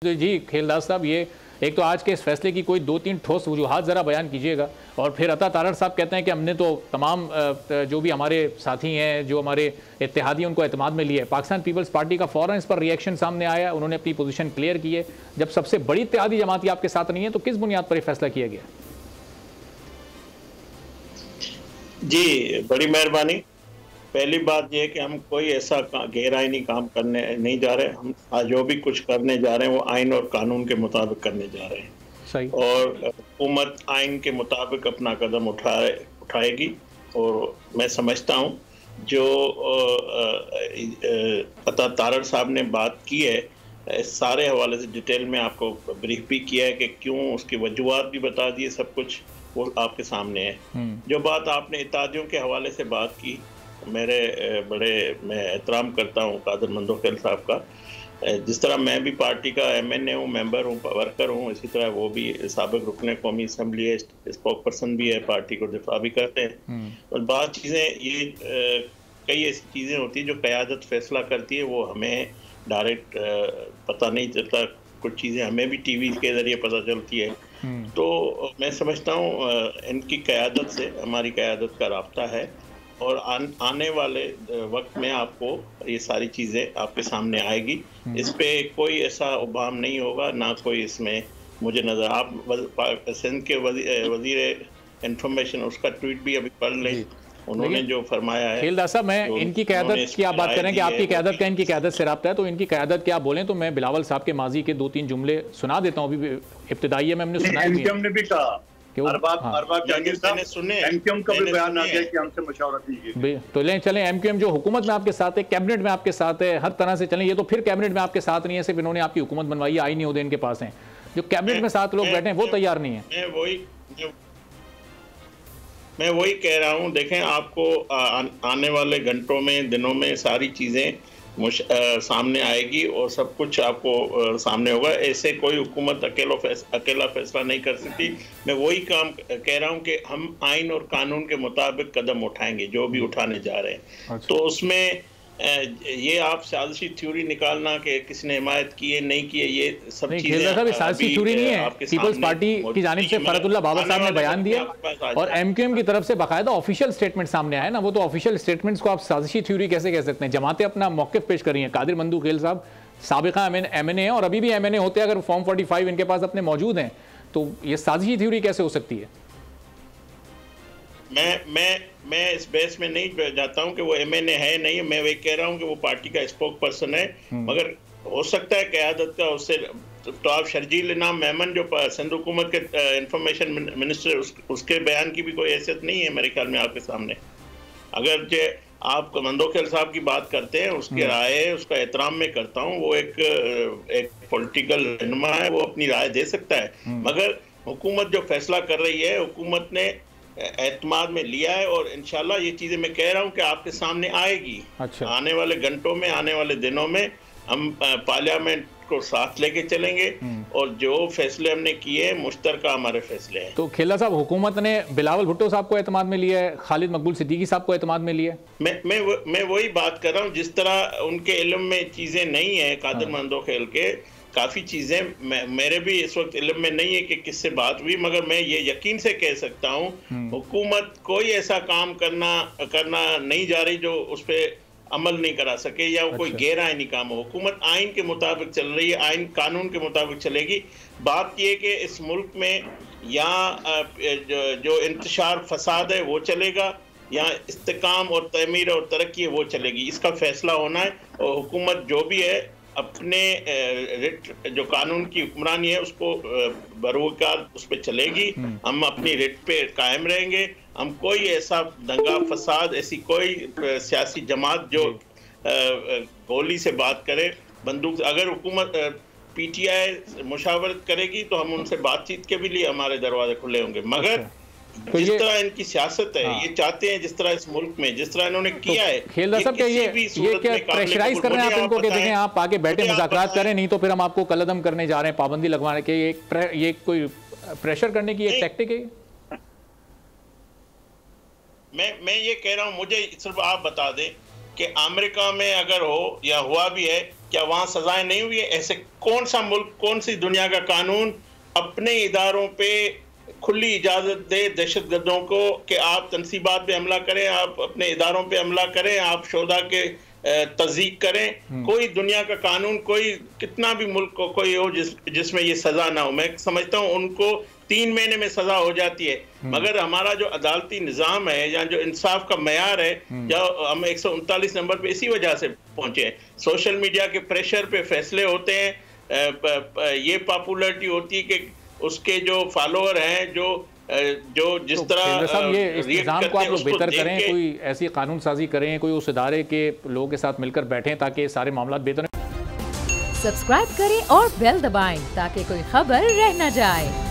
तो जी खेलदास साहब, ये एक तो आज के इस फैसले की कोई 2-3 ठोस वजूहात ज़रा बयान कीजिएगा। और फिर अता तारड़ साहब कहते हैं कि हमने तो तमाम जो भी हमारे साथी हैं, जो हमारे इत्तेहादी हैं, उनको एतमाद में लिया है। पाकिस्तान पीपल्स पार्टी का फ़ौरन इस पर रिएक्शन सामने आया, उन्होंने अपनी पोजीशन क्लियर की है। जब सबसे बड़ी इत्तेहादी जमात ही आपके साथ नहीं है, तो किस बुनियाद पर यह फैसला किया गया? जी, बड़ी मेहरबानी। पहली बात यह है कि हम कोई ऐसा गैर-आइनी काम करने नहीं जा रहे। हम जो भी कुछ करने जा रहे हैं वो आइन और कानून के मुताबिक करने जा रहे हैं। सही। और हुकूमत आइन के मुताबिक अपना कदम उठाएगी। और मैं समझता हूँ जो अता तारड़ साहब ने बात की है, इस सारे हवाले से डिटेल में आपको ब्रीफ भी किया है कि क्यों, उसकी वजूहात भी बता दिए, सब कुछ वो आपके सामने है। जो बात आपने इत्तेहादियों के हवाले से बात की, मैं एहतराम करता हूँ कादिर मंदोखेल साहब का। जिस तरह मैं भी पार्टी का MNA हूँ, मेंबर हूँ, वर्कर हूँ, इसी तरह वो भी साबिक रुकने कौमी असम्बली है, स्पोक पर्सन भी है, पार्टी को दिफा भी करते हैं। और बात चीज़ें ये कई ऐसी चीज़ें होती हैं जो क़यादत फैसला करती है, वो हमें डायरेक्ट पता नहीं चलता। कुछ चीज़ें हमें भी TV के ज़रिए पता चलती है। तो मैं समझता हूँ इनकी क़यादत से हमारी क़यादत का राब्ता है और आने वाले वक्त में आपको ये सारी चीज़ें आपके सामने आएगी। इस पे कोई ऐसा उबाम नहीं होगा, ना कोई इसमें मुझे नज़र। आप सिंध के वज़ीर इंफॉर्मेशन, उसका ट्वीट भी अभी पढ़ लें, उन्होंने जो फरमाया है। खेलदास साहब, मैं इनकी क़यादत की आप बात करें कि आपकी क़यादत का इनकी क़यादत से राब्ता है, तो इनकी क़यादत क्या बोलें तो मैं बिलावल साहब के माजी के 2-3 जुमले सुना देता हूँ। अभी इब्तिदाई में हमने सुना भी कहा तो चलें MQM जो हुकूमत में आपके साथ है, कैबिनेट में आपके साथ है, हर तरह से चलें। ये तो फिर कैबिनेट में आपके साथ नहीं है, सिर्फ इन्होंने आपकी हुकूमत बनवाई है, आईनी ओहदे इनके पास हैं। जो कैबिनेट में 7 लोग बैठे हैं वो तैयार नहीं है। मैं वही कह रहा हूँ। देखें, आपको आने वाले घंटों में, दिनों में सारी चीज़ें सामने आएगी और सब कुछ आपको सामने होगा। ऐसे कोई हुकूमत अकेला फैसला नहीं कर सकती। मैं वही काम कह रहा हूँ कि हम आइन और कानून के मुताबिक कदम उठाएंगे, जो भी उठाने जा रहे हैं। तो उसमें ये आप साजिशी थ्योरी निकालना कि किसने हिमायत की है, नहीं की है, ये सब चीजें साजिशी थ्योरी नहीं है। पीपल्स पार्टी की जानिब से फरतुल्लाह बाबर साहब ने बयान दिया और MQM की तरफ से बाकायदा ऑफिशियल स्टेटमेंट सामने आया ना। वो तो ऑफिशियल स्टेटमेंट्स को आप साजिशी थ्योरी कैसे कह सकते हैं? जमातें अपना मौक़िफ़ पेश कर रही हैं। कादिर मंदोखेल साहब साबिक़ा MNA हैं और अभी भी MNA होते हैं। अगर फॉर्म 45 इनके पास अपने मौजूद हैं तो ये साजिशी थ्योरी कैसे हो सकती है? मैं इस बहस में नहीं जाता हूं कि वो MNA है नहीं। मैं वही कह रहा हूं कि वो पार्टी का स्पोक पर्सन है। मगर हो सकता है क़यादत का उससे तो आप शर्जील इनाम मेमन जो सिंध हुकूमत के इंफॉर्मेशन मिनिस्टर, उसके बयान की भी कोई हैसियत नहीं है मेरे ख्याल में आपके सामने। अगर जो आप मंदोखेल साहब की बात करते हैं, उसकी राय है, उसका एहतराम मैं करता हूँ। वो एक पॉलिटिकल रहनुमा है, वो अपनी राय दे सकता है। मगर हुकूमत जो फैसला कर रही है, हुकूमत ने एतमाद में लिया है और इंशाल्लाह ये चीज़ें मैं कह रहा हूँ कि आपके सामने आएगी। अच्छा। आने वाले घंटों में, आने वाले दिनों में हम पार्लियामेंट को साथ लेके चलेंगे और जो फैसले हमने किए मुश्तरका हमारे फैसले हैं। तो खेला साहब, हुकूमत ने बिलावल भुट्टो साहब को एतमाद में लिया है, खालिद मकबूल सिद्दीकी साहब को एतमाद में लिया है। मैं वही बात कर रहा हूँ। जिस तरह उनके इल्म में चीज़ें नहीं है कादिर मंदोखेल के, काफ़ी चीज़ें मेरे भी इस वक्त इल्म में नहीं है कि किससे बात हुई, मगर मैं ये यकीन से कह सकता हूँ हुकूमत कोई ऐसा काम करना नहीं जा रही जो उस पर अमल नहीं करा सके या वो कोई गैर आइनी काम हो। हुकूमत आइन के मुताबिक चल रही है, आइन कानून के मुताबिक चलेगी। बात यह कि इस मुल्क में या जो इंतशार फसाद है वो चलेगा, या इस्तेकाम और तमीर और तरक्की है वो चलेगी। इसका फैसला होना है और हुकूमत जो भी है अपने रिट जो कानून की हुक्मरानी है उसको बरूकार उस पर चलेगी। हम अपनी रिट पे कायम रहेंगे। हम कोई ऐसा दंगा फसाद, ऐसी कोई सियासी जमात जो गोली से बात करे, बंदूक, अगर हुकूमत PTI मुशावरत करेगी तो हम उनसे बातचीत के भी लिए हमारे दरवाजे खुले होंगे। मगर तो जिस तरह इनकी सियासत है, ये चाहते हैं जिस तरह इस मुल्क में जिस तरह इन्होंने किया है, खेलदा साहब ये क्या प्रेशराइज कर रहे हैं आप इनको कि देखें आप आके बैठे मुज़ाकरात करें, नहीं तो फिर हम आपको कलअदम करने जा रहे हैं, पाबंदी लगवाने के? ये कोई प्रेशर करने की एक टैक्टिक है? मैं ये कह रहा हूँ, मुझे सिर्फ आप बता दें कि अमेरिका में अगर हो या हुआ भी है क्या वहाँ सजाएं नहीं हुई है? ऐसे कौन सा मुल्क, कौन सी दुनिया का कानून अपने इदारों पे खुली इजाज़त दे दहशतगर्दों को कि आप तनसीबात पे हमला करें, आप अपने इदारों पे हमला करें, आप शोधा के तज़ीक करें? कोई दुनिया का कानून, कोई कितना भी मुल्क को कोई हो जिसमें ये सज़ा ना हो। मैं समझता हूँ उनको 3 महीने में सज़ा हो जाती है, मगर हमारा जो अदालती निज़ाम है या जो इंसाफ का मयार है, या हम 139 नंबर पे इसी वजह से पहुंचे हैं। सोशल मीडिया के प्रेशर पे फैसले होते हैं, ये पॉपुलरिटी होती है कि उसके जो फॉलोअर हैं, जो जिस तरह साहब ये इस निज़ाम को आप लोग बेहतर करें, कोई ऐसी कानून साजी करें, कोई उस इदारे के लोगों के साथ मिलकर बैठें ताकि सारे मामला बेहतर। सब्सक्राइब करें और बेल दबाएं ताकि कोई खबर रह न जाए।